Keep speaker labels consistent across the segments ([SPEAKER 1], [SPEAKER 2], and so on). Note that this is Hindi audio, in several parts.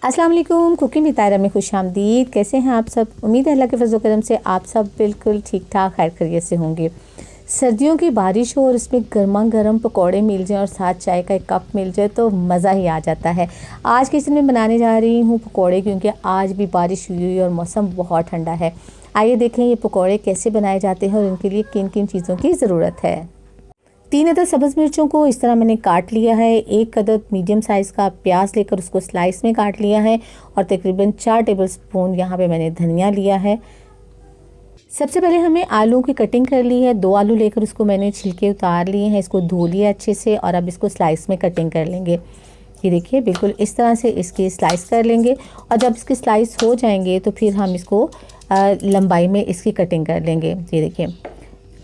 [SPEAKER 1] अस्सलाम वालेकुम। कुकिंग विद तायरा में खुशामदीद। कैसे हैं आप सब? उम्मीद है अल्लाह के फज़ल करम से आप सब बिल्कुल ठीक ठाक खैर खैरियत से होंगे। सर्दियों की बारिश हो और उसमें गर्मा गर्म पकौड़े मिल जाएं और साथ चाय का एक कप मिल जाए तो मज़ा ही आ जाता है। आज किचन में बनाने जा रही हूँ पकौड़े, क्योंकि आज भी बारिश हुई हुई और मौसम बहुत ठंडा है। आइए देखें ये पकौड़े कैसे बनाए जाते हैं और इनके लिए किन किन चीज़ों की ज़रूरत है। 3 अदद सब्ज़ मिर्चों को इस तरह मैंने काट लिया है। 1 अदद मीडियम साइज़ का प्याज लेकर उसको स्लाइस में काट लिया है और तकरीबन 4 टेबलस्पून यहाँ पे मैंने धनिया लिया है। सबसे पहले हमें आलू की कटिंग कर ली है। 2 आलू लेकर उसको मैंने छिलके उतार लिए हैं, इसको धो लिया अच्छे से और अब इसको स्लाइस में कटिंग कर लेंगे। ये देखिए बिल्कुल इस तरह से इसकी स्लाइस कर लेंगे और जब इसके स्लाइस हो जाएंगे तो फिर हम इसको लंबाई में इसकी कटिंग कर लेंगे। ये देखिए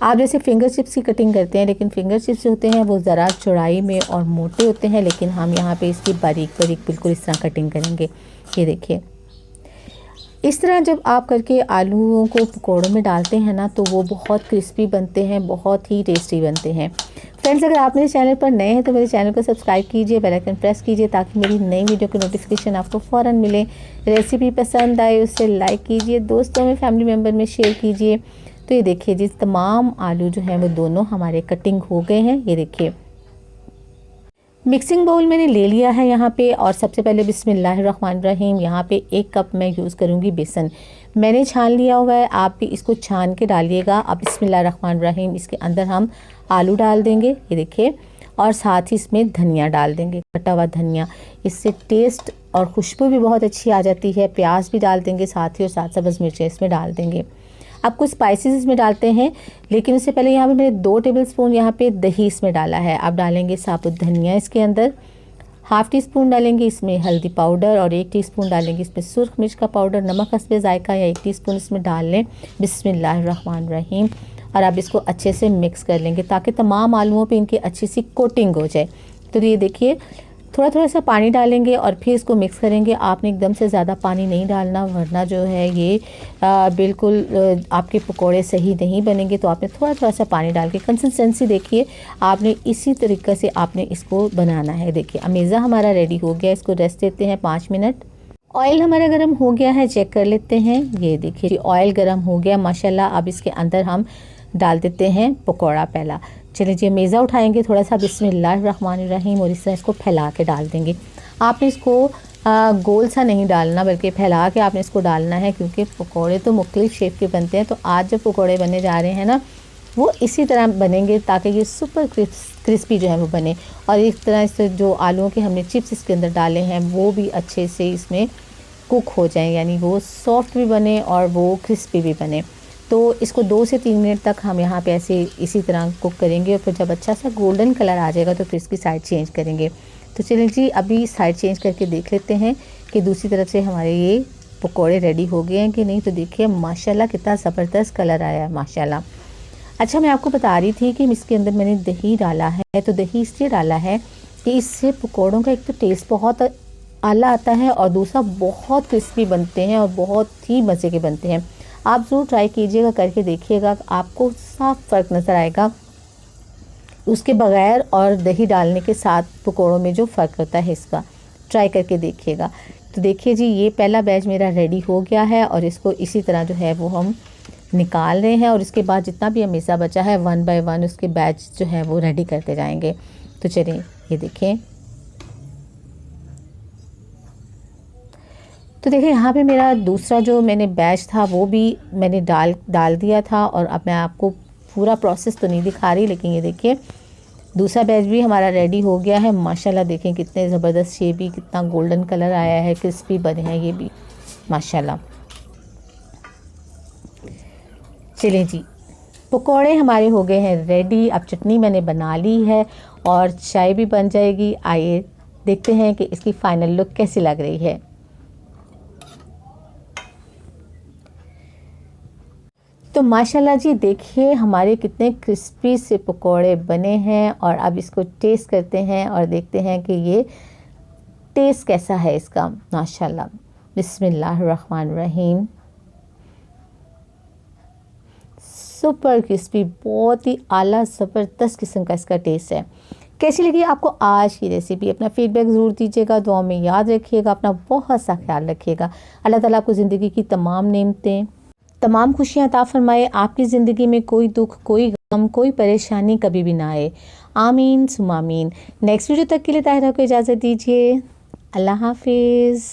[SPEAKER 1] आप जैसे फिंगर चिप्स की कटिंग करते हैं, लेकिन फिंगर चिप्स जो होते हैं वो ज़रा चौड़ाई में और मोटे होते हैं, लेकिन हम यहाँ पे इसकी बारीक बारीक बिल्कुल इस तरह कटिंग करेंगे। ये देखिए इस तरह जब आप करके आलूओं को पकौड़ों में डालते हैं ना तो वो बहुत क्रिस्पी बनते हैं, बहुत ही टेस्टी बनते हैं। फ्रेंड्स, अगर आप मेरे चैनल पर नए हैं तो मेरे चैनल को सब्सक्राइब कीजिए, बेल आइकन प्रेस कीजिए ताकि मेरी नई वीडियो की नोटिफिकेशन आपको फ़ौरन मिले। रेसिपी पसंद आए उसे लाइक कीजिए, दोस्तों में फैमिली मेम्बर में शेयर कीजिए। तो ये देखिए जिस तमाम आलू जो हैं वो दोनों हमारे कटिंग हो गए हैं। ये देखिए मिक्सिंग बाउल मैंने ले लिया है यहाँ पे और सबसे पहले बिस्मिल्लाहिर्रहमानिर्रहीम यहाँ पे 1 कप मैं यूज़ करूँगी बेसन। मैंने छान लिया हुआ है, आप भी इसको छान के डालिएगा। अब बिस्मिल्लाहिर्रहमानिर्रहीम इसके अंदर हम आलू डाल देंगे, ये देखिए, और साथ ही इसमें धनिया डाल देंगे, कटा हुआ धनिया। इससे टेस्ट और खुशबू भी बहुत अच्छी आ जाती है। प्याज भी डाल देंगे साथ ही और साथ सब्ज़ मिर्चें इसमें डाल देंगे। अब कुछ स्पाइसेस इसमें डालते हैं, लेकिन उससे पहले यहाँ पे मैंने 2 टेबलस्पून यहाँ पे दही इसमें डाला है। अब डालेंगे साबुत धनिया इसके अंदर, ½ टीस्पून डालेंगे इसमें हल्दी पाउडर और 1 टीस्पून डालेंगे इसमें सुर्ख मिर्च का पाउडर। नमक हस्बे जायका या 1 टीस्पून इसमें डाल लें। बिस्मिल्लाहिर्रहमानिर्रहीम और अब इसको अच्छे से मिक्स कर लेंगे ताकि तमाम आलूओं पे इनकी अच्छी सी कोटिंग हो जाए। तो ये देखिए थोड़ा थोड़ा सा पानी डालेंगे और फिर इसको मिक्स करेंगे। आपने एकदम से ज़्यादा पानी नहीं डालना, वरना जो है ये बिल्कुल आपके पकोड़े सही नहीं बनेंगे। तो आपने थोड़ा थोड़ा सा पानी डाल के कंसिस्टेंसी देखिए, आपने इसी तरीके से आपने इसको बनाना है। देखिए अमेज़ा हमारा रेडी हो गया, इसको रेस्ट देते हैं 5 मिनट। ऑयल हमारा गर्म हो गया है, चेक कर लेते हैं। ये देखिए ऑयल गर्म हो गया माशाल्लाह। अब इसके अंदर हम डाल देते हैं पकौड़ा पहला। चलिए जी मेज़ा उठाएंगे थोड़ा सा, बिस्मिल्लाहिर्रहमानिर्रहीम, और इस तरह इसको फैला के डाल देंगे। आपने इसको गोल सा नहीं डालना बल्कि फैला के आपने इसको डालना है, क्योंकि पकौड़े तो मुख्तलिफ शेप के बनते हैं। तो आज जो पकौड़े बनने जा रहे हैं ना वो इसी तरह बनेंगे ताकि ये सुपर क्रिस्पी जो है वो बने। और इस तरह से जो आलूओं के हमने चिप्स इसके अंदर डाले हैं वो भी अच्छे से इसमें कुक हो जाएं, यानी वो सॉफ्ट भी बने और वो क्रिस्पी भी बने। तो इसको 2 से 3 मिनट तक हम यहाँ पे ऐसे इसी तरह कुक करेंगे और फिर जब अच्छा सा गोल्डन कलर आ जाएगा तो फिर इसकी साइड चेंज करेंगे। तो चलिए जी अभी साइड चेंज करके देख लेते हैं कि दूसरी तरफ से हमारे ये पकोड़े रेडी हो गए हैं कि नहीं। तो देखिए माशाल्लाह कितना ज़बरदस्त कलर आया है माशाल्लाह। अच्छा, मैं आपको बता रही थी कि इसके अंदर मैंने दही डाला है, तो दही इसलिए डाला है कि इससे पकौड़ों का एक तो टेस्ट बहुत आला आता है और दूसरा बहुत क्रिस्पी बनते हैं और बहुत ही मज़े के बनते हैं। आप ज़रूर ट्राई कीजिएगा, करके देखिएगा, आपको साफ फ़र्क नज़र आएगा उसके बगैर और दही डालने के साथ पकौड़ों में जो फ़र्क होता है इसका। ट्राई करके देखिएगा। तो देखिए जी ये पहला बैच मेरा रेडी हो गया है और इसको इसी तरह जो है वो हम निकाल रहे हैं और इसके बाद जितना भी हमेशा बचा है 1 बाय 1 उसके बैच जो है वो रेडी करते जाएंगे। तो चलिए ये देखें, तो देखिए यहाँ पे मेरा दूसरा जो मैंने बैच था वो भी मैंने डाल दिया था। और अब मैं आपको पूरा प्रोसेस तो नहीं दिखा रही, लेकिन ये देखिए दूसरा बैच भी हमारा रेडी हो गया है माशाल्लाह। देखें कितने ज़बरदस्त शेप भी, कितना गोल्डन कलर आया है, क्रिस्पी बने हैं ये भी माशाल्लाह। चलिए जी पकोड़े हमारे हो गए हैं रेडी। अब चटनी मैंने बना ली है और चाय भी बन जाएगी। आइए देखते हैं कि इसकी फ़ाइनल लुक कैसी लग रही है। तो माशाल्लाह जी देखिए हमारे कितने क्रिस्पी से पकोड़े बने हैं और अब इसको टेस्ट करते हैं और देखते हैं कि ये टेस्ट कैसा है इसका माशाल्लाह। बिस्मिल्लाहिर्रहमानिर्रहीम, सुपर क्रिस्पी, बहुत ही आला ज़बरदस्त किस्म का इसका टेस्ट है। कैसी लगी आपको आज की रेसिपी? अपना फीडबैक ज़रूर दीजिएगा, दुआ में याद रखिएगा, अपना बहुत सा ख्याल रखिएगा। अल्लाह ताला आपको ज़िंदगी की तमाम नेमतें, तमाम खुशियाँ अता फ़रमाए। आपकी ज़िंदगी में कोई दुख, कोई गम, कोई परेशानी कभी भी ना आए। आमीन सुम्मा आमीन। नेक्स्ट वीडियो तक के लिए ताहिरा को इजाज़त दीजिए। अल्लाह हाफिज़।